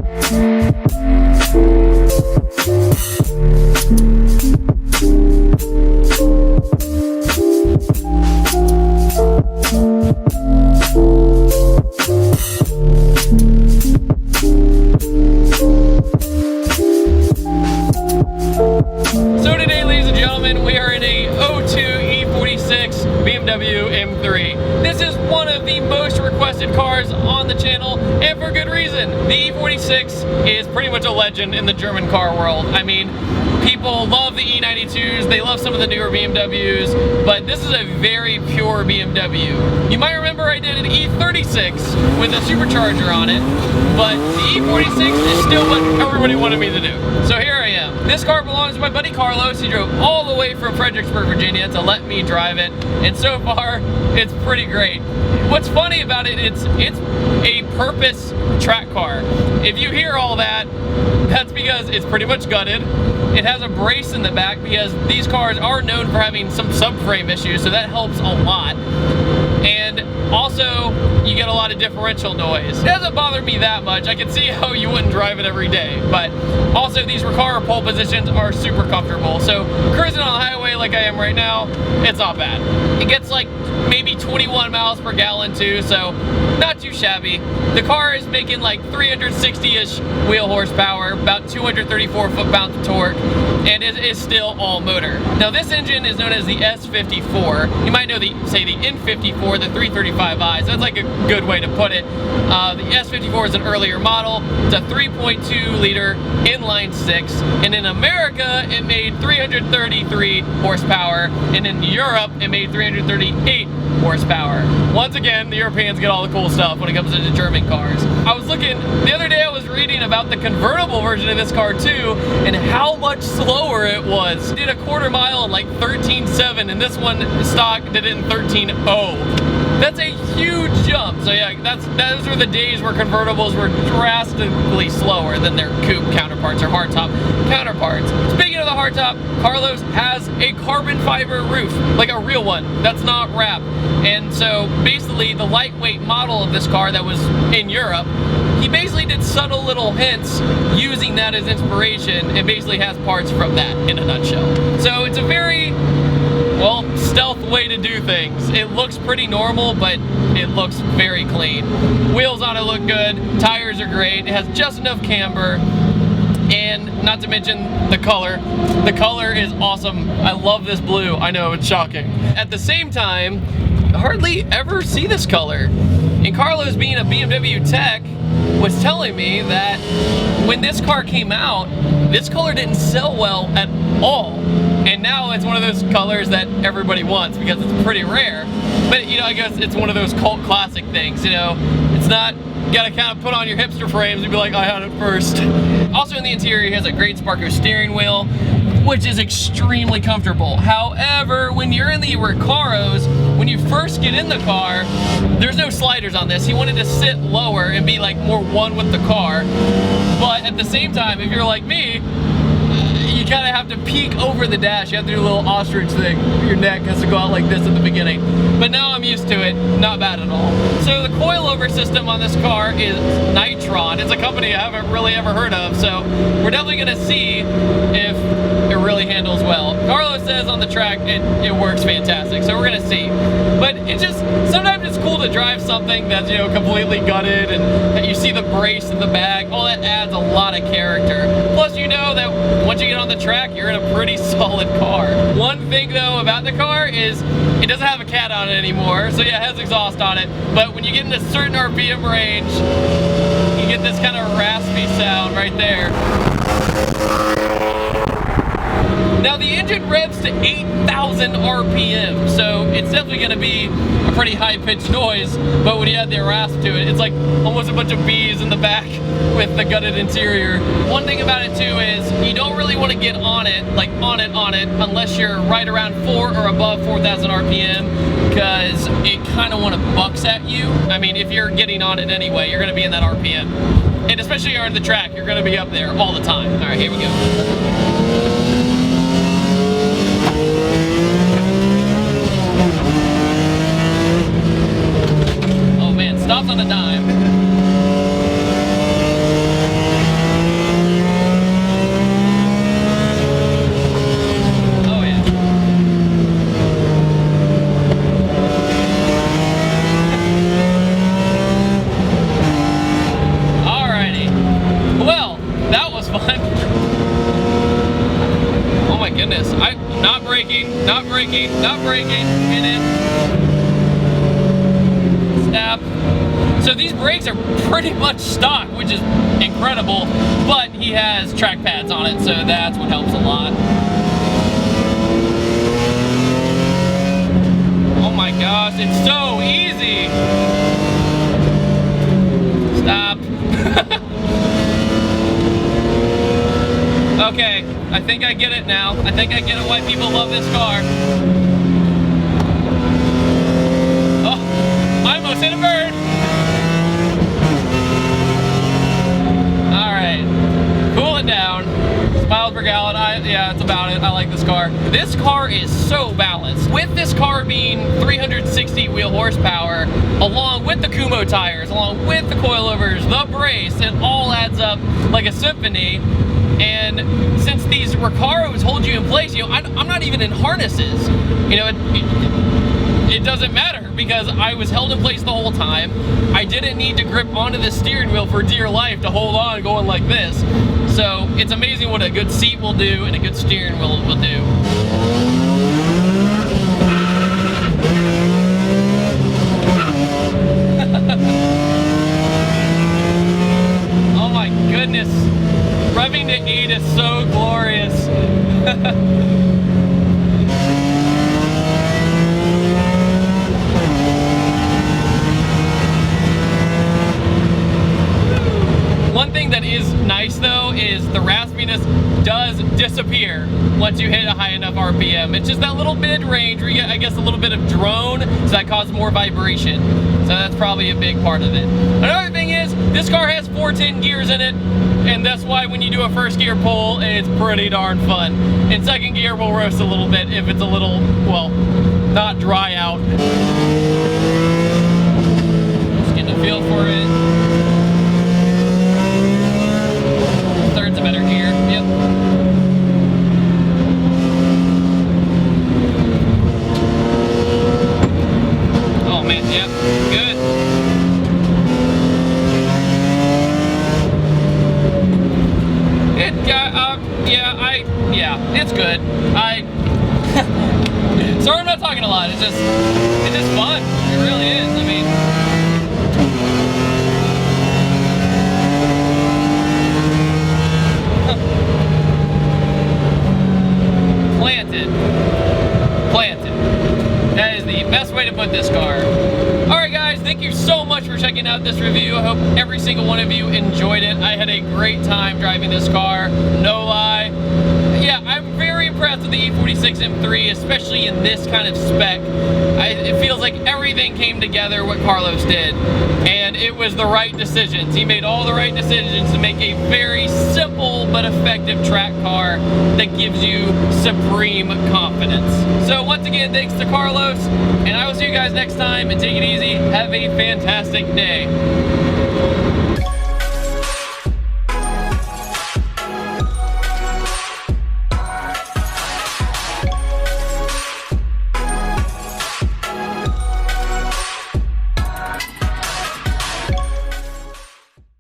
So today, ladies and gentlemen, we are in a E46 Bmw M3. This is one of the most requested cars on the channel, and for good reason. The E46 is pretty much a legend in the German car world. I mean, people love the E92s, they love some of the newer BMWs, but this is a very pure BMW. You might remember I did an E36 with a supercharger on it, but the E46 is still what everybody wanted me to do. So here I am. This car belongs to my buddy Carlos. He drove all the way from Fredericksburg, Virginia to let me drive it, and so far, it's pretty great. What's funny about it, it's a purpose track car. If you hear all that, that's because it's pretty much gutted. It has a brace in the back because these cars are known for having some subframe issues, so that helps a lot. And also, you get a lot of differential noise. It doesn't bother me that much. I can see how you wouldn't drive it every day, but also these Recaro pole positions are super comfortable. So cruising on the highway like I am right now, it's not bad. It gets like maybe 21 miles per gallon too, so not too shabby. The car is making like 360-ish wheel horsepower, about 234 foot-pounds of torque, and it is still all motor. Now this engine is known as the S54. You might know the N54, the 335i, so that's like a good way to put it. The S54 is an earlier model. It's a 3.2 liter inline six, and in America it made 333 horsepower, and in Europe it made 338 horsepower. Once again, the Europeans get all the cool stuff when it comes to the German cars. I was looking, the other day I was reading about the convertible version of this car too, and how much slower it was. It did a quarter mile in like 13.7, and this one stock did it in 13.0. That's a huge jump. So yeah, those were the days where convertibles were drastically slower than their coupe counterparts or hardtop counterparts. Speaking of the hardtop, Carlos has a carbon fiber roof, like a real one, that's not wrapped. And so basically the lightweight model of this car that was in Europe, he basically did subtle little hints using that as inspiration, and basically has parts from that in a nutshell. So it's a very, well, stealth way to do things. It looks pretty normal, but it looks very clean. Wheels on it look good, tires are great, it has just enough camber, and not to mention the color. The color is awesome. I love this blue. I know, it's shocking. At the same time, I hardly ever see this color. And Carlos, being a BMW tech, was telling me that when this car came out, this color didn't sell well at all. And now it's one of those colors that everybody wants because it's pretty rare. But, you know, I guess it's one of those cult classic things, you know. It's not, you gotta kind of put on your hipster frames and be like, I had it first. Also in the interior, he has a great Sparco steering wheel, which is extremely comfortable. However, when you're in the Recaros, when you first get in the car, there's no sliders on this. He wanted to sit lower and be like more one with the car. But at the same time, if you're like me, you kind of have to peek over the dash. You have to do a little ostrich thing. Your neck has to go out like this at the beginning. But now I'm used to it. Not bad at all. So the coilover system on this car is Nitron. It's a company I haven't really ever heard of. So we're definitely going to see if it really handles well. Carlos says on the track it works fantastic. So we're going to see. But it's just, sometimes it's cool to drive something that's, you know, completely gutted, and you see the brace in the back. All that adds a lot of character. Plus, you know that once you get on the track, you're in a pretty solid car. One thing though about the car is it doesn't have a cat on it anymore. So yeah, it has exhaust on it. But when you get in a certain RPM range, you get this kind of raspy sound right there. Now the engine revs to 8,000 RPM, so it's definitely going to be a pretty high-pitched noise, but when you add the rasp to it, it's like almost a bunch of bees in the back with the gutted interior. One thing about it too is you don't really want to get on it, like on it, unless you're right around 4 or above 4,000 RPM, because it kind of want to bucks at you. I mean, if you're getting on it anyway, you're going to be in that RPM. And especially if you're on the track, you're going to be up there all the time. All right, here we go. Stops on a dime. braking, hit it. Stop. So these brakes are pretty much stock, which is incredible, but he has track pads on it, so that's what helps a lot. Oh my gosh, it's so easy. Stop. Okay, I think I get it now. I think I get it why people love this car. Oh, I almost hit a bird. All right, cool it down. Miles per gallon, yeah, that's about it. I like this car. This car is so balanced. With this car being 360 wheel horsepower, along with the Kumo tires, along with the coilovers, the brace, it all adds up like a symphony. And since these Recaros hold you in place, you know, I'm not even in harnesses. You know, it doesn't matter because I was held in place the whole time. I didn't need to grip onto the steering wheel for dear life to hold on going like this. So it's amazing what a good seat will do and a good steering wheel will do. Oh my goodness. Revving to 8 is so glorious. One thing that is nice though is the raspiness does disappear once you hit a high enough RPM. It's just that little mid-range where you get, I guess, a little bit of drone, so that causes more vibration. So that's probably a big part of it. Another thing is, this car has 410 gears in it, and that's why when you do a first gear pull, it's pretty darn fun. And second gear will roast a little bit if it's a little, well, not dry out. Just getting a feel for it. Third's a better gear, yep. Oh man, yep, good. Yeah, it's good. Sorry I'm not talking a lot, it's just fun. It really is, I mean. Planted. That is the best way to put this car. Alright guys, thank you so much for checking out this review. I hope every single one of you enjoyed it. I had a great time driving this car, no lie. Yeah, I'm very impressed with the E46 M3, especially in this kind of spec. It feels like everything came together what Carlos did, and it was the right decisions. He made all the right decisions to make a very simple but effective track car that gives you supreme confidence. So once again, thanks to Carlos, and I will see you guys next time, and take it easy. Have a fantastic day.